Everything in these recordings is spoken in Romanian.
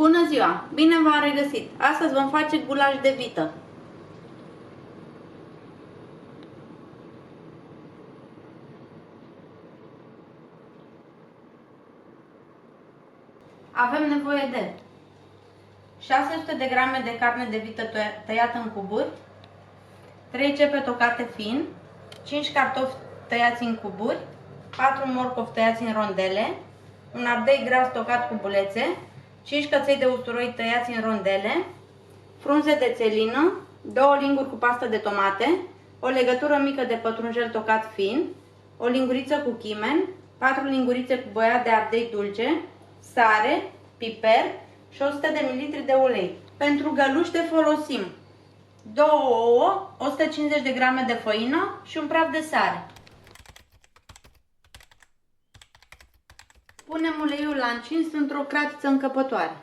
Bună ziua! Bine v-am regăsit! Astăzi vom face gulaș de vită. Avem nevoie de 600 de grame de carne de vită tăiată în cuburi, 3 cepe tocate fin, 5 cartofi tăiați în cuburi, 4 morcovi tăiați în rondele, un ardei gras tocat cu bulețe, 5 căței de usturoi tăiați în rondele, frunze de țelină, 2 linguri cu pastă de tomate, o legătură mică de pătrunjel tocat fin, o linguriță cu chimen, 4 lingurițe cu băiat de ardei dulce, sare, piper și 100 de ml de ulei. Pentru găluște folosim 2 ouă, 150 de grame de făină și un praf de sare. Punem uleiul la încins într-o cratiță încăpătoare.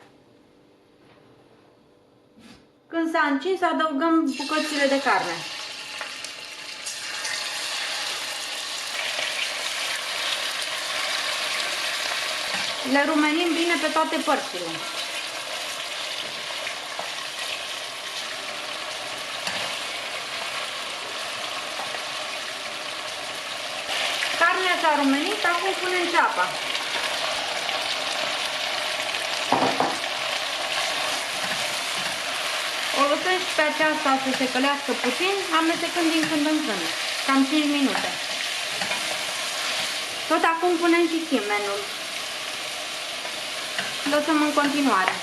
Când s-a încins, adăugăm bucățile de carne. Le rumenim bine pe toate părțile. Carnea s-a rumenit, acum punem ceapa. O lăsăm și pe aceasta să se călească puțin, amestecând din când în când, cam 5 minute. Tot acum punem și chimenul. Lăsăm în continuare.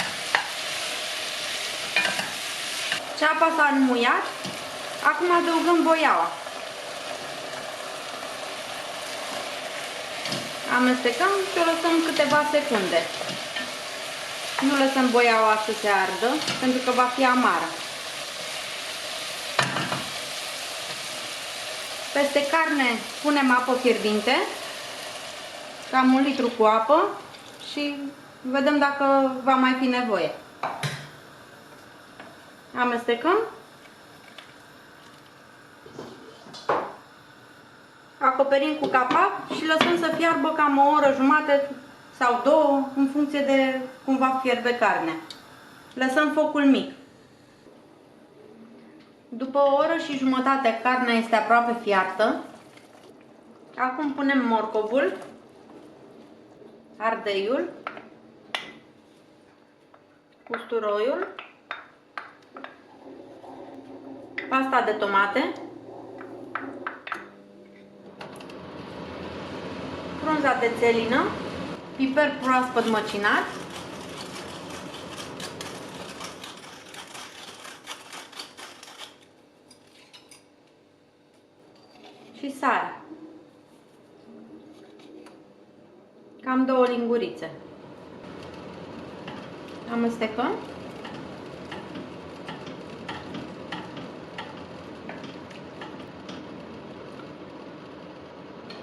Ceapa s-a înmuiat, acum adăugăm boiaua. Amestecăm și o lăsăm câteva secunde. Nu lăsăm boiaua să se ardă, pentru că va fi amară. Peste carne punem apă fierbinte, cam 1 litru cu apă și vedem dacă va mai fi nevoie. Amestecăm. Acoperim cu capac și lăsăm să fiarbă cam o oră jumate sau 2, în funcție de cum va fierbe carnea. Lăsăm focul mic. După o oră și jumătate carnea este aproape fiartă. Acum punem morcovul, ardeiul, usturoiul, pasta de tomate, frunza de țelină, piper proaspăt măcinat, și sare. Cam 2 lingurițe. Amestecăm.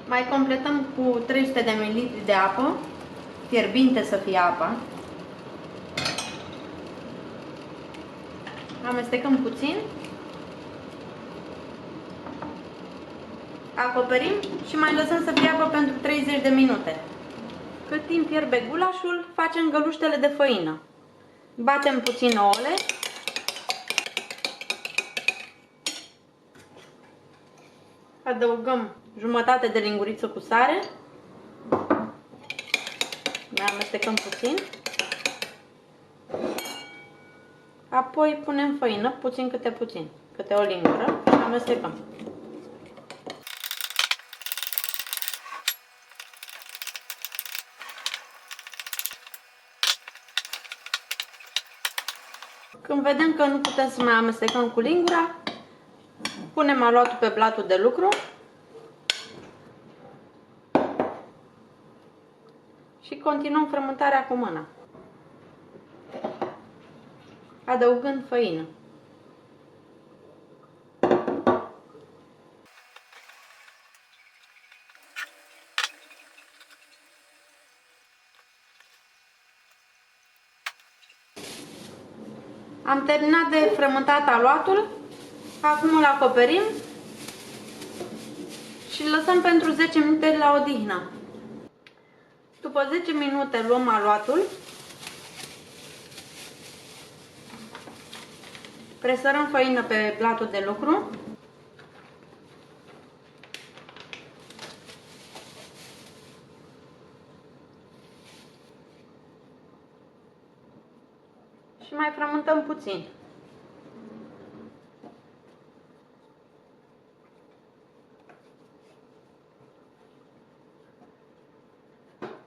Mai completăm cu 300 de ml de apă, fierbinte să fie apa. Amestecăm puțin. Acoperim și mai lăsăm să fiarbă pentru 30 de minute. Cât timp fierbe gulașul, facem găluștele de făină. Batem puțin ouăle. Adăugăm jumătate de linguriță cu sare. Mai amestecăm puțin. Apoi punem făină, puțin câte puțin, câte o lingură și amestecăm. Când vedem că nu putem să mai amestecăm cu lingura, punem aluatul pe blatul de lucru și continuăm frământarea cu mâna, adăugând făină. Am terminat de frământat aluatul, acum îl acoperim și îl lăsăm pentru 10 minute la odihnă. După 10 minute luăm aluatul Presărăm făină pe platul de lucru. Și mai frământăm puțin.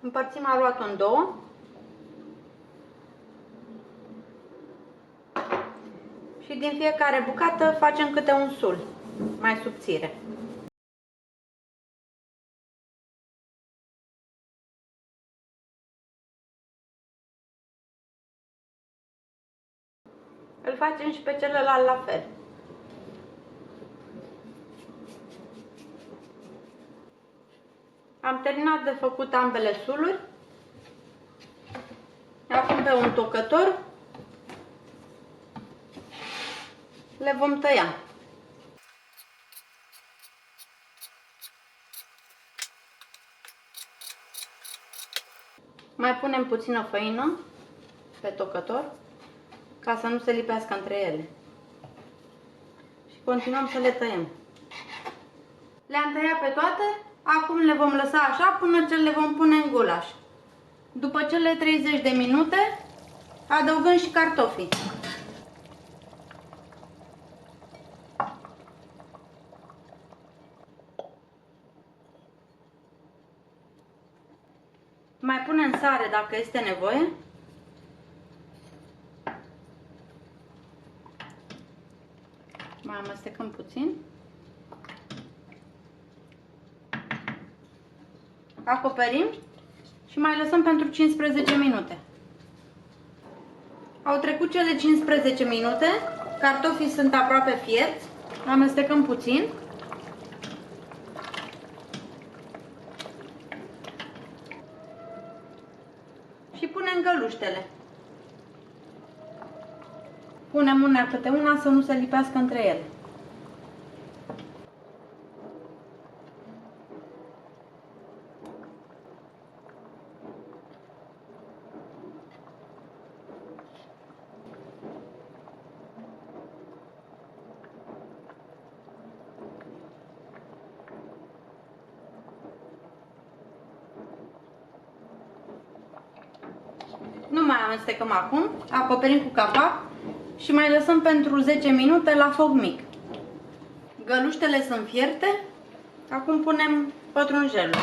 Împărțim aluatul în două. Și din fiecare bucată facem câte un sul mai subțire. Îl facem și pe celălalt la fel. Am terminat de făcut ambele suluri. Acum pe un tocător le vom tăia. Mai punem puțină făină pe tocător ca să nu se lipească între ele. Și continuăm să le tăiem. Le-am tăiat pe toate, acum le vom lăsa așa până ce le vom pune în gulaș. După cele 30 de minute adăugăm și cartofii. Mai punem sare dacă este nevoie. Mai amestecăm puțin. Acoperim și mai lăsăm pentru 15 minute. Au trecut cele 15 minute, cartofii sunt aproape fierți, amestecăm puțin. Și punem găluștele. Punem una câte una să nu se lipească între ele. Nu mai amestecăm acum, acoperim cu capac și mai lăsăm pentru 10 minute la foc mic. Găluștele sunt fierte, acum punem pătrunjelul.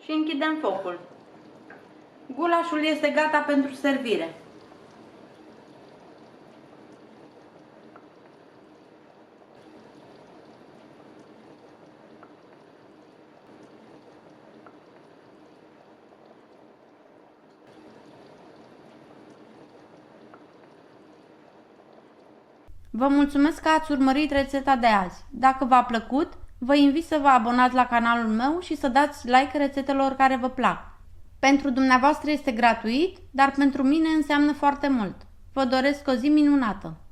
Și închidem focul. Gulașul este gata pentru servire. Vă mulțumesc că ați urmărit rețeta de azi. Dacă v-a plăcut, vă invit să vă abonați la canalul meu și să dați like rețetelor care vă plac. Pentru dumneavoastră este gratuit, dar pentru mine înseamnă foarte mult. Vă doresc o zi minunată!